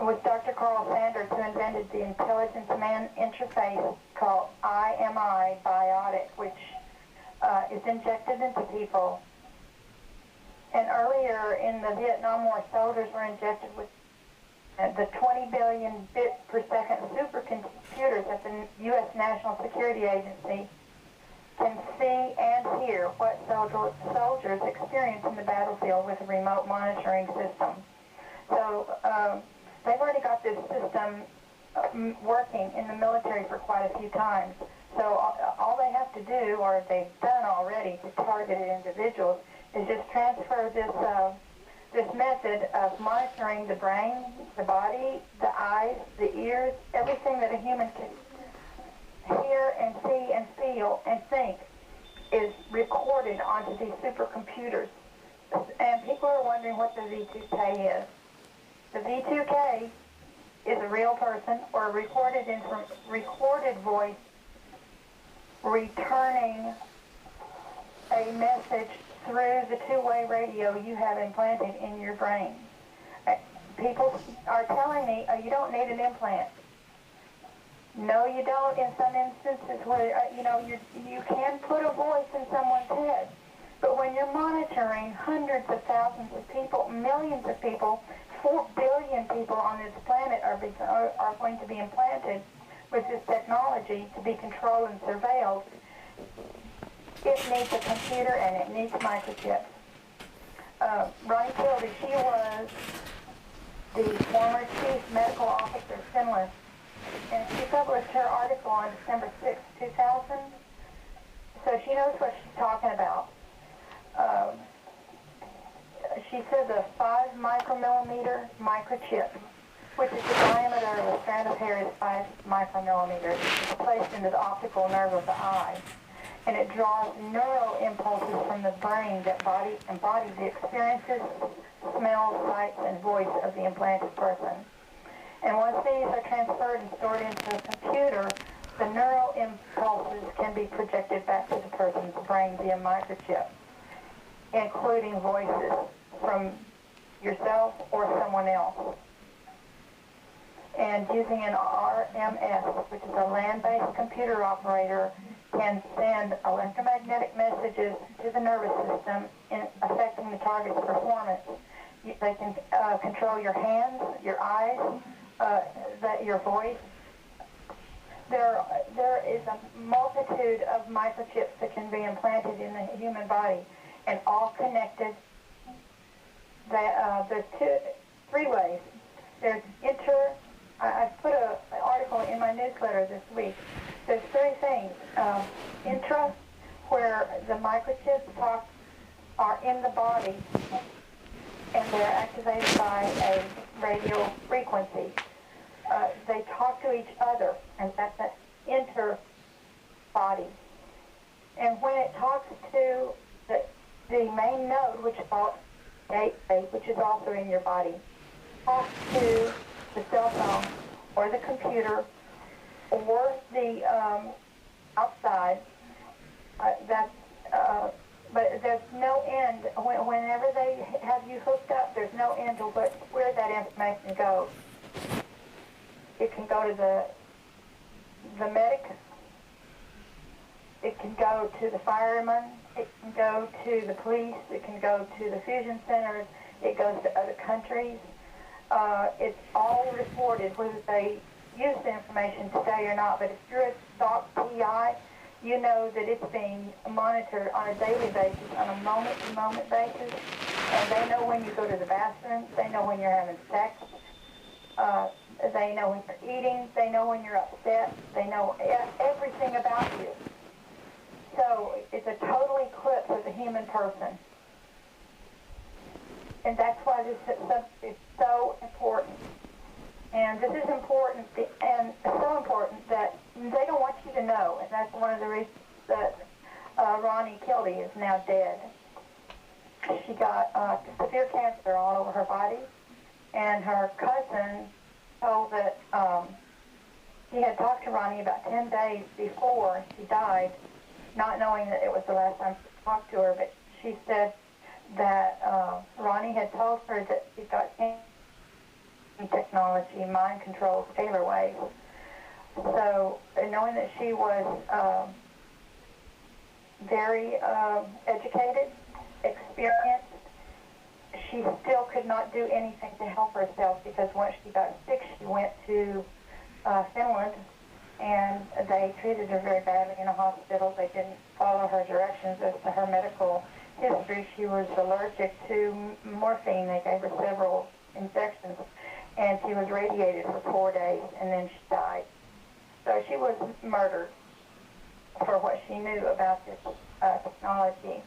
was Dr. Carl Sanders, who invented the intelligence-man interface called IMI Biotic, which is injected into people. And earlier in the Vietnam War, soldiers were injected with the 20 billion bit per second supercomputers at the U.S. National Security Agency can see and hear what soldiers experience in the battlefield with a remote monitoring system. So they've already got this system working in the military for quite a few times. So all they have to do, or they've done already to targeted individuals, is just transfer this method of monitoring the brain, the body, the eyes, the ears, everything that a human can hear and see and feel and think is recorded onto these supercomputers. And people are wondering what the V2K is. The V2K is a real person or a recorded voice returning a message through the two-way radio you have implanted in your brain. People are telling me, oh, you don't need an implant. No, you don't in some instances where, you can put a voice in someone's head. But when you're monitoring hundreds of thousands of people, millions of people, 4 billion people on this planet are going to be implanted with this technology to be controlled and surveilled, it needs a computer and it needs microchips. Ronnie Kildee, she was the former chief medical officer of Finland, and she published her article on December 6, 2000, so she knows what she's talking about. She says a 5 micromillimeter microchip, which is the diameter of a strand of hair, is 5 micromillimeters. It's placed into the optical nerve of the eye, and it draws neural impulses from the brain that embodies the experiences, smells, sights, and voice of the implanted person. And once these are transferred and stored into a computer, the neural impulses can be projected back to the person's brain via microchip, including voices from yourself or someone else. And using an RMS, which is a land-based computer operator, can send electromagnetic messages to the nervous system affecting the target's performance. They can control your hands, your eyes, your voice. There is a multitude of microchips that can be implanted in the human body, and all connected. There's three ways. There's I put an article in my newsletter this week. There's 3 things. Intra, where the microchips are in the body, and they're activated by a radio frequency. They talk to each other, and that's an inter-body. And when it talks to the main node, which is called gateway, which is also in your body, talks to the cell phone or the computer or the outside. But there's no end. Whenever they have you hooked up, there's no end to where that information goes. It can go to the medic. It can go to the fireman. It can go to the police. It can go to the fusion centers. It goes to other countries. It's all reported, whether they use the information today or not. But if you're a stock PI, you know that it's being monitored on a daily basis, on a moment-to-moment basis. And they know when you go to the bathroom. They know when you're having sex. They know when you're eating. They know when you're upset. They know everything about you. So it's a total eclipse of the human person. And that's why this subject is so important. And this is important, and so important that they don't want you to know. And that's one of the reasons that Ronnie Kildee is now dead. She got severe cancer all over her body, and her cousin told that he had talked to Ronnie about 10 days before she died, not knowing that it was the last time she talked to her, but she said that Ronnie had told her that she got cancer technology, mind control, scalar waves. So knowing that she was very educated, experienced, she still could not do anything to help herself because once she got sick, she went to Finland, and they treated her very badly in a hospital. They didn't follow her directions as to her medical history. She was allergic to morphine. They gave her several injections, and she was radiated for 4 days, and then she died. So she was murdered for what she knew about this technology.